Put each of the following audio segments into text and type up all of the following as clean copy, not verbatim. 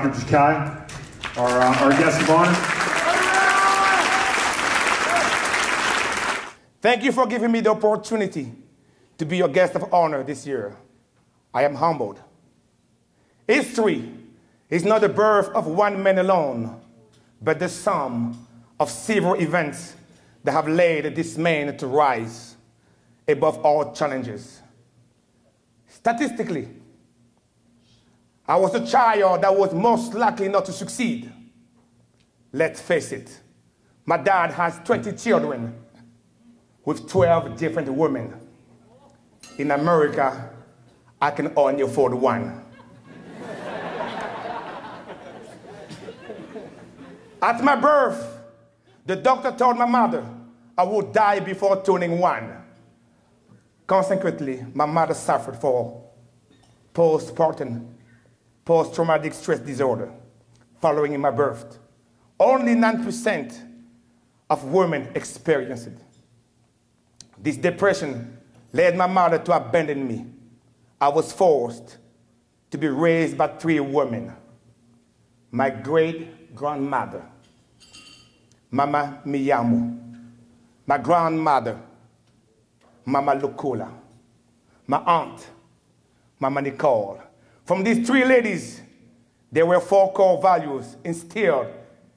Dr. Tchicaya, our guest of honor. Thank you for giving me the opportunity to be your guest of honor this year. I am humbled. History is not the birth of one man alone, but the sum of several events that have led this man to rise above all challenges. Statistically, I was a child that was most likely not to succeed. Let's face it, my dad has 20 children with 12 different women. In America, I can only afford one. At my birth, the doctor told my mother I would die before turning 1. Consequently, my mother suffered for postpartum post-traumatic stress disorder following my birth. Only 9% of women experience it. This depression led my mother to abandon me. I was forced to be raised by 3 women. My great-grandmother, Mama Missamou, my grandmother, Mama Lukula, my aunt, Mama Nicole. From these 3 ladies, there were 4 core values instilled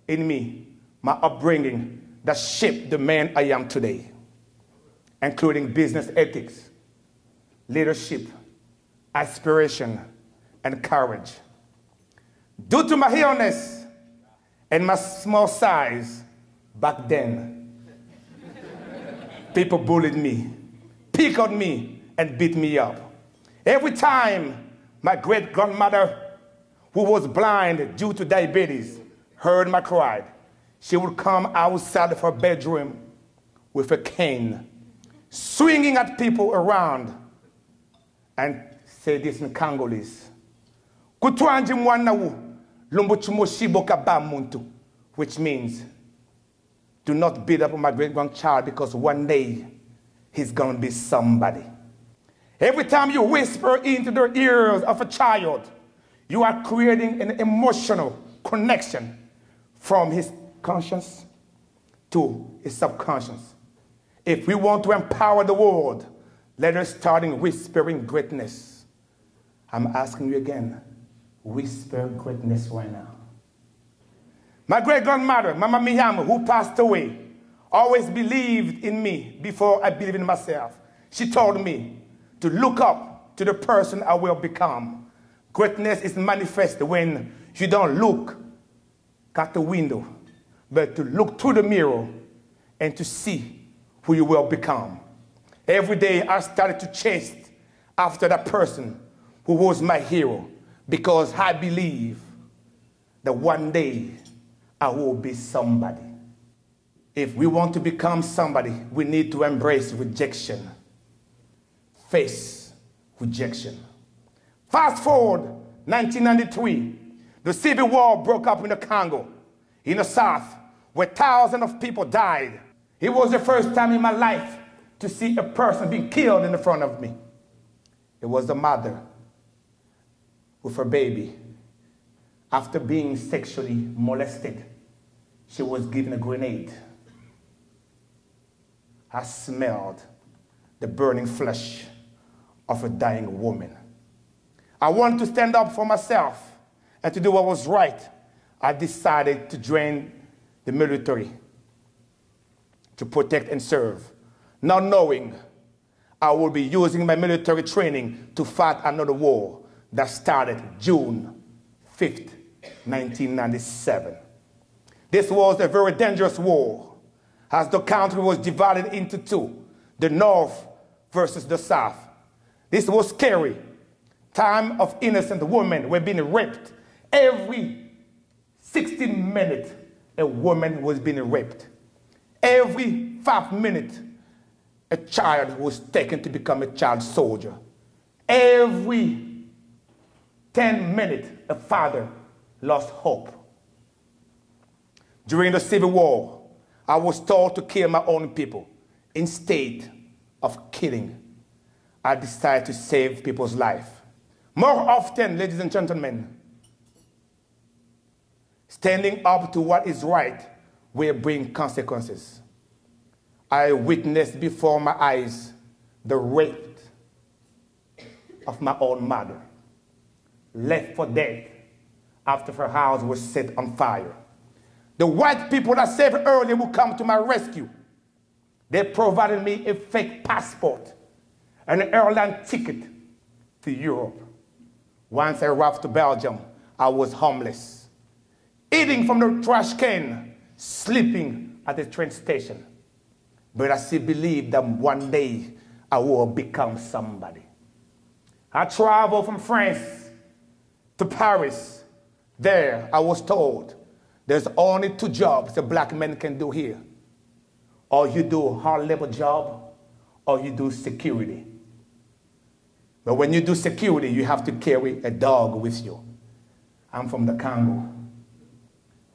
in me, my upbringing, that shaped the man I am today, including business ethics, leadership, aspiration, and courage. Due to my illness and my small size back then, people bullied me, picked on me, and beat me up. Every time my great-grandmother, who was blind due to diabetes, heard my cry, she would come outside of her bedroom with a cane, swinging at people around, and say this in Congolese, which means, do not beat up on my great-grandchild because one day he's going to be somebody. Every time you whisper into the ears of a child, you are creating an emotional connection from his conscious to his subconscious. If we want to empower the world, let us start in whispering greatness. I'm asking you again, whisper greatness right now. My great-grandmother, Mama Missamou, who passed away, always believed in me before I believed in myself. She told me to look up to the person I will become. Greatness is manifested when you don't look at the window, but to look through the mirror and to see who you will become. Every day I started to chase after that person who was my hero because I believe that one day I will be somebody. If we want to become somebody, we need to embrace rejection. Face rejection. Fast forward 1993, the civil war broke up in the Congo, in the south, where thousands of people died. It was the first time in my life to see a person being killed in the front of me. It was a mother with her baby. After being sexually molested, she was given a grenade. I smelled the burning flesh of a dying woman. I wanted to stand up for myself and to do what was right. I decided to join the military to protect and serve, not knowing I would be using my military training to fight another war that started June 5th, 1997. This was a very dangerous war, as the country was divided into 2, the North versus the South. This was scary. Time of innocent women were being raped. Every 16 minutes, a woman was being raped. Every 5 minutes, a child was taken to become a child soldier. Every 10 minutes, a father lost hope. During the Civil War, I was told to kill my own people. Instead of killing, I decided to save people's life. More often, ladies and gentlemen, Standing up to what is right will bring consequences. I witnessed before my eyes the rape of my own mother, left for dead after her house was set on fire. The white people that saved her earlier would come to my rescue. They provided me a fake passport and an airline ticket to Europe. Once I arrived to Belgium, I was homeless, eating from the trash can, sleeping at the train station. But I still believe that one day I will become somebody. I traveled from France to Paris. There, I was told, there's only 2 jobs a black man can do here. Or you do a hard labor job, or you do security. But when you do security, you have to carry a dog with you. I'm from the Congo.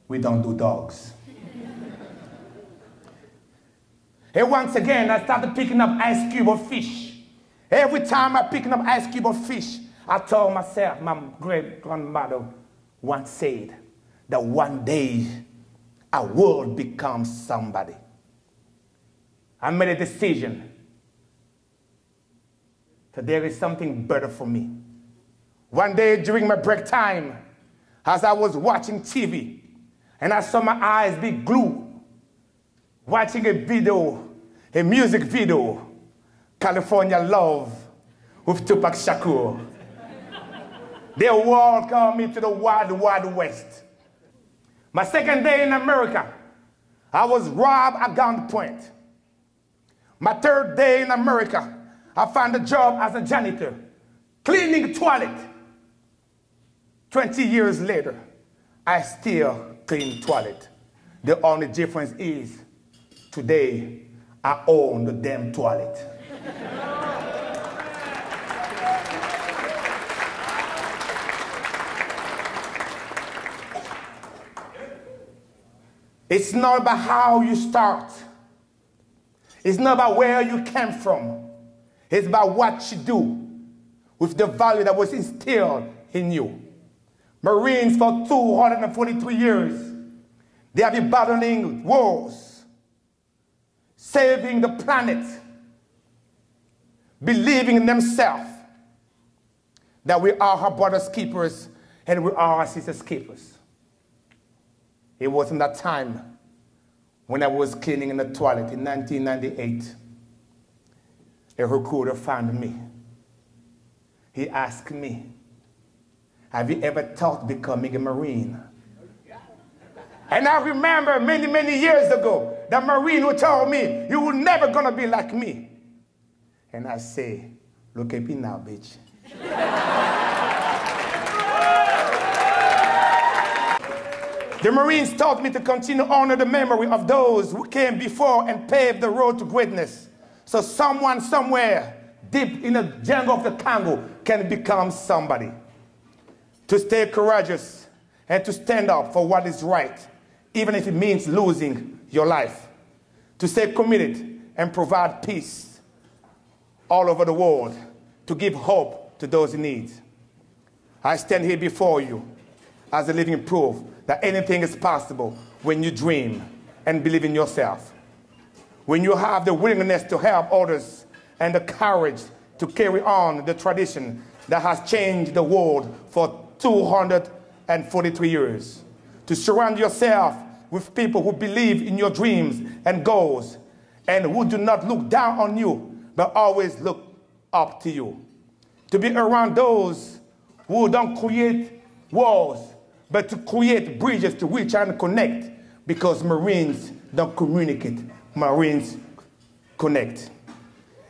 We don't do dogs. And once again, I started picking up ice cube of fish. Every time I pick up ice cube of fish, I told myself, my great-grandmother once said, that one day I will become somebody. I made a decision that there is something better for me. One day during my break time, as I was watching TV, and I saw my eyes be glued, watching a video, a music video, California Love with Tupac Shakur. They welcomed me to the wild, wild west. My second day in America, I was robbed at gunpoint. My third day in America, I found a job as a janitor, cleaning toilet. 20 years later, I still clean toilet. The only difference is, today, I own the damn toilet. It's not about how you start. It's not about where you came from. It's about what you do with the value that was instilled in you. Marines for 243 years, they have been battling wars, saving the planet, believing in themselves that we are our brothers' keepers and we are our sisters' keepers. It was in that time when I was cleaning in the toilet in 1998, a recruiter found me. He asked me, have you ever thought becoming a Marine? And I remember many, many years ago, the Marine who told me, you were never gonna be like me. And I say, look at me now, bitch. The Marines taught me to continue to honor the memory of those who came before and paved the road to greatness. So someone somewhere deep in the jungle of the Congo can become somebody. To stay courageous and to stand up for what is right, even if it means losing your life. To stay committed and provide peace all over the world. To give hope to those in need. I stand here before you as a living proof that anything is possible when you dream and believe in yourself. When you have the willingness to help others and the courage to carry on the tradition that has changed the world for 243 years. To surround yourself with people who believe in your dreams and goals and who do not look down on you, but always look up to you. To be around those who don't create walls, but to create bridges to reach out and connect, because Marines don't communicate, Marines connect.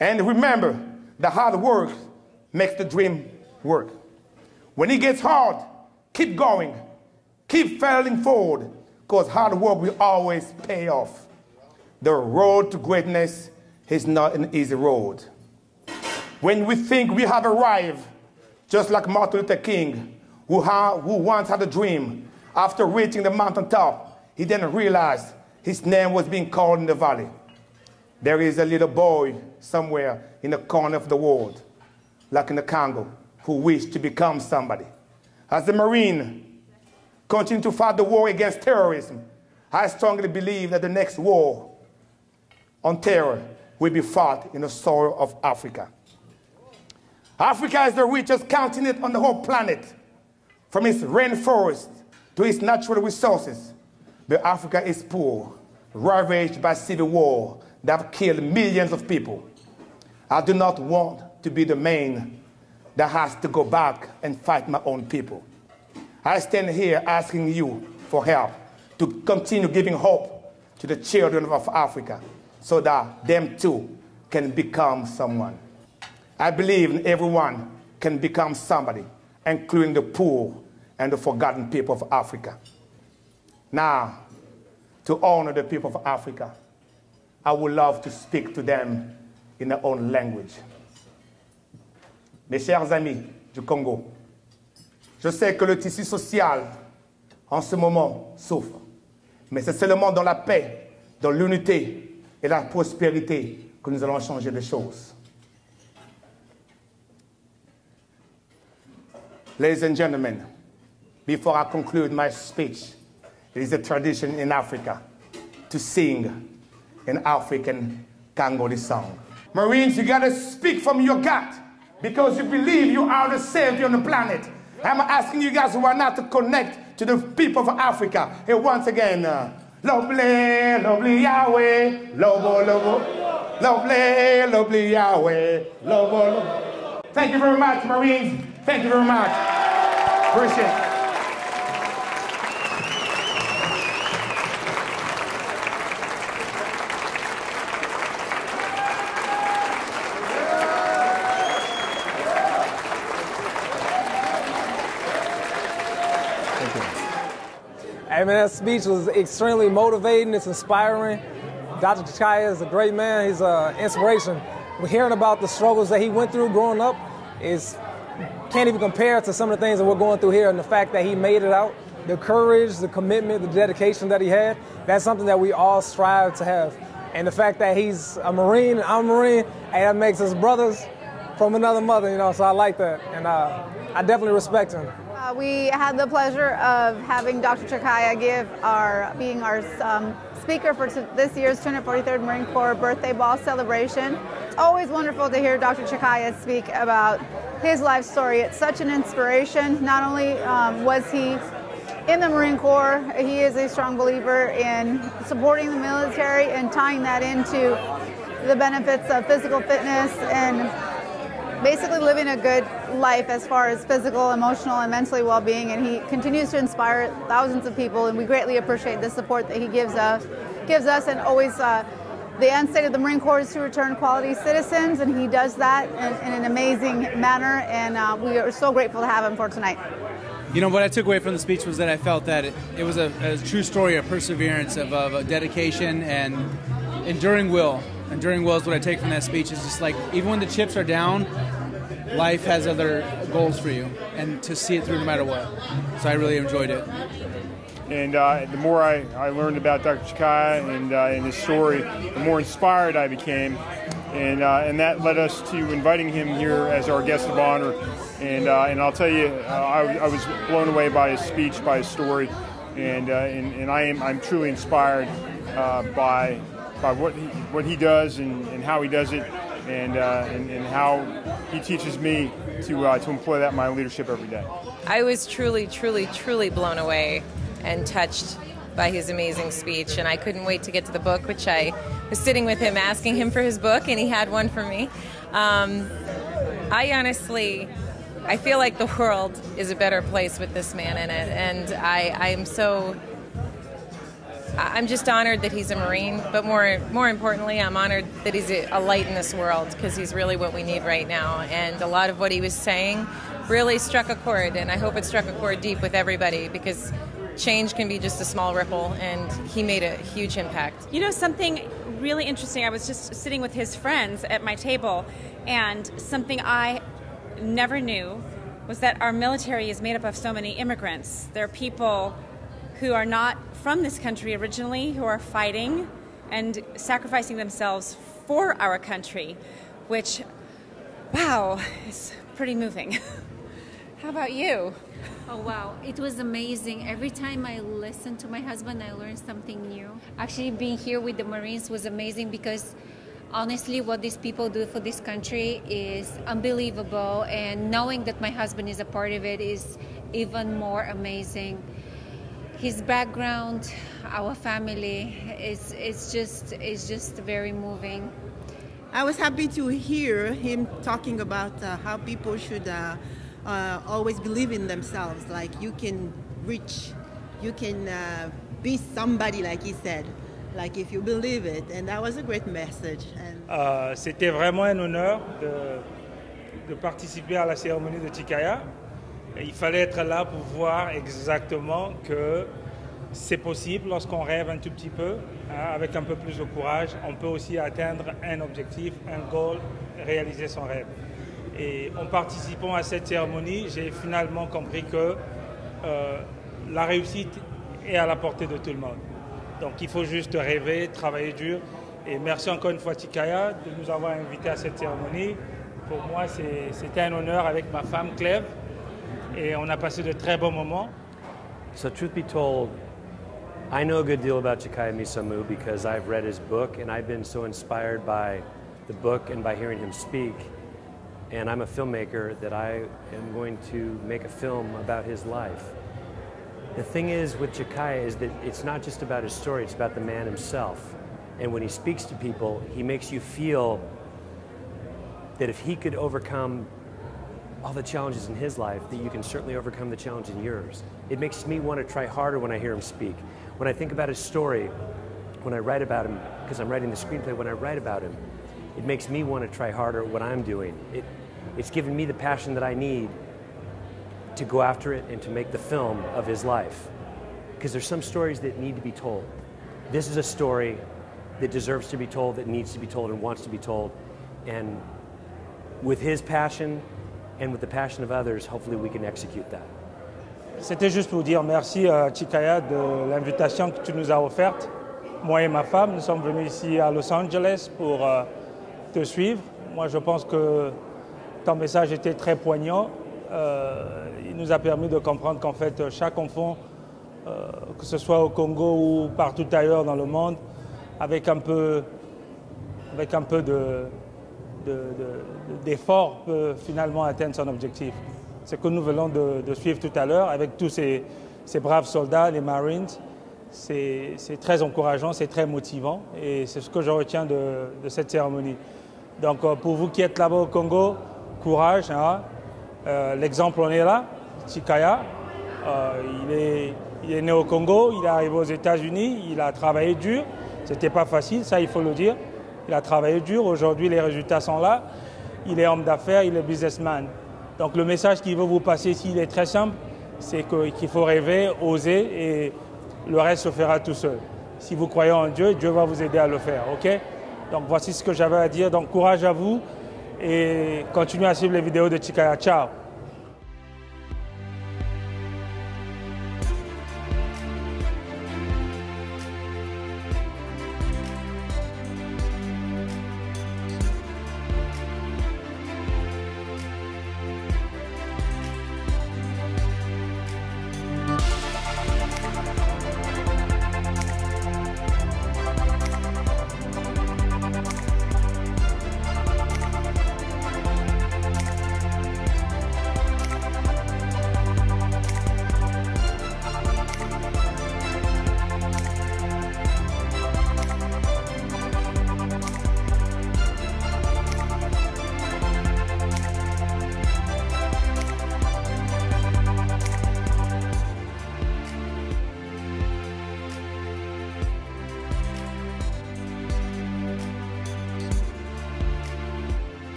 And remember, the hard work makes the dream work. When it gets hard, keep going, keep failing forward, because hard work will always pay off. The road to greatness is not an easy road. When we think we have arrived, just like Martin Luther King, who once had a dream, after reaching the mountaintop, he didn't realize his name was being called in the valley. There is a little boy somewhere in the corner of the world, like in the Congo, who wished to become somebody. As a Marine, continue to fight the war against terrorism. I strongly believe that the next war on terror will be fought in the soil of Africa. Africa is the richest continent on the whole planet, from its rainforest to its natural resources. But Africa is poor, ravaged by civil war that have killed millions of people. I do not want to be the man that has to go back and fight my own people. I stand here asking you for help to continue giving hope to the children of Africa so that them too can become someone. I believe everyone can become somebody, including the poor and the forgotten people of Africa. Now, to honor the people of Africa, I would love to speak to them in their own language. Mes chers amis du Congo, je sais que le tissu social en ce moment souffre, mais c'est seulement dans la paix, dans l'unité et la prospérité que nous allons changer les choses. Ladies and gentlemen, before I conclude my speech, it is a tradition in Africa to sing an African Congolese song. Marines, you gotta speak from your gut because you believe you are the savior on the planet. I'm asking you guys who are not to connect to the people of Africa. Here once again, lovely, lovely Yahweh, lobo, lobo, lovely, lovely Yahweh, lobo, lobo. Thank you very much, Marines. Thank you very much. Appreciate it. Hey man, that speech was extremely motivating, it's inspiring. Dr. Tchicaya is a great man, he's an inspiration. We're hearing about the struggles that he went through growing up can't even compare to some of the things that we're going through here, and the fact that he made it out, the courage, the commitment, the dedication that he had, that's something that we all strive to have. And the fact that he's a Marine and I'm a Marine, hey, that makes us brothers from another mother, you know, so I like that. And I definitely respect him. We had the pleasure of having Dr. Tchicaya being our speaker for this year's 243rd Marine Corps Birthday Ball celebration. It's always wonderful to hear Dr. Tchicaya speak about his life story. It's such an inspiration. Not only was he in the Marine Corps, he is a strong believer in supporting the military and tying that into the benefits of physical fitness and basically living a good life as far as physical, emotional, and mentally well-being. And he continues to inspire thousands of people, and we greatly appreciate the support that he gives us and always the end state of the Marine Corps is to return quality citizens, and he does that in an amazing manner, and we are so grateful to have him for tonight. You know, what I took away from the speech was that I felt that it was a true story of perseverance, of dedication and enduring will. Enduring will is what I take from that speech. Is just like, even when the chips are down, life has other goals for you, and to see it through no matter what. So I really enjoyed it. And the more I learned about Dr. Tchicaya and his story, the more inspired I became. And that led us to inviting him here as our guest of honor. And I'll tell you, I was blown away by his speech, by his story, and I'm truly inspired by what he does and how he does it, and how he teaches me to employ that in my leadership every day. I was truly, truly, truly blown away and touched by his amazing speech, and I couldn't wait to get to the book, which I was sitting with him asking him for his book, and he had one for me. I feel like the world is a better place with this man in it, and I'm just honored that he's a Marine, but more importantly, I'm honored that he's a light in this world, because he's really what we need right now. And a lot of what he was saying really struck a chord, and I hope it struck a chord deep with everybody, because change can be just a small ripple, and he made a huge impact. You know, something really interesting, I was just sitting with his friends at my table, and something I never knew was that our military is made up of so many immigrants. There are people who are not from this country originally, who are fighting and sacrificing themselves for our country, which, wow, is pretty moving. How about you? Oh wow, it was amazing. Every time I listened to my husband, I learned something new. Actually, being here with the Marines was amazing because honestly, what these people do for this country is unbelievable, and knowing that my husband is a part of it is even more amazing. His background, our family, it's just very moving. I was happy to hear him talking about how people should always believe in themselves. Like you can reach, you can be somebody, like he said. Like if you believe it, and that was a great message. C'était vraiment un honneur de participer à la cérémonie de Tchicaya. Il fallait être là pour voir exactement que c'est possible lorsqu'on rêve un tout petit peu, hein, avec un peu plus de courage, on peut aussi atteindre un objectif, un goal, réaliser son rêve. Et en participant à cette cérémonie, j'ai finalement compris que la réussite est à la portée de tout le monde. Donc il faut juste rêver, travailler dur. Et merci encore une fois Tchicaya de nous avoir invités à cette cérémonie. Pour moi, c'était un honneur avec ma femme Clève. Et on a passé de très bons moments. So truth be told, I know a good deal about Tchicaya Missamou because I've read his book and I've been so inspired by the book and by hearing him speak. And I'm a filmmaker that I am going to make a film about his life. The thing is with Tchicaya is that it's not just about his story, it's about the man himself. And when he speaks to people, he makes you feel that if he could overcome all the challenges in his life, that you can certainly overcome the challenge in yours. It makes me want to try harder when I hear him speak. When I think about his story, when I write about him, because I'm writing the screenplay, when I write about him, it makes me want to try harder at what I'm doing. It's given me the passion that I need to go after it and to make the film of his life. Because there's some stories that need to be told. This is a story that deserves to be told, that needs to be told and wants to be told. And with his passion and with the passion of others, hopefully we can execute that. C'était juste pour dire merci à Tchicaya de l'invitation que tu nous as offerte. Moi et ma femme, nous sommes venus ici à Los Angeles pour te suivre. Moi, je pense que ton message était très poignant. Il nous a permis de comprendre qu'en fait, chaque enfant, que ce soit au Congo ou partout ailleurs dans le monde, avec un peu d'effort, peut finalement atteindre son objectif. C'est ce que nous venons de suivre tout à l'heure avec tous ces braves soldats, les Marines. C'est très encourageant, c'est très motivant et c'est ce que je retiens de cette cérémonie. Donc pour vous qui êtes là-bas au Congo, courage. Hein. L'exemple en est là, Tchicaya. Il est né au Congo, il est arrivé aux États-Unis, il a travaillé dur. C'était pas facile, ça il faut le dire. Il a travaillé dur, aujourd'hui les résultats sont là. Il est homme d'affaires, il est businessman. Donc le message qu'il veut vous passer ici, il est très simple, c'est qu'il faut rêver, oser et le reste se fera tout seul. Si vous croyez en Dieu, Dieu va vous aider à le faire, ok? Donc voici ce que j'avais à dire, donc courage à vous et continuez à suivre les vidéos de Tchicaya. Ciao!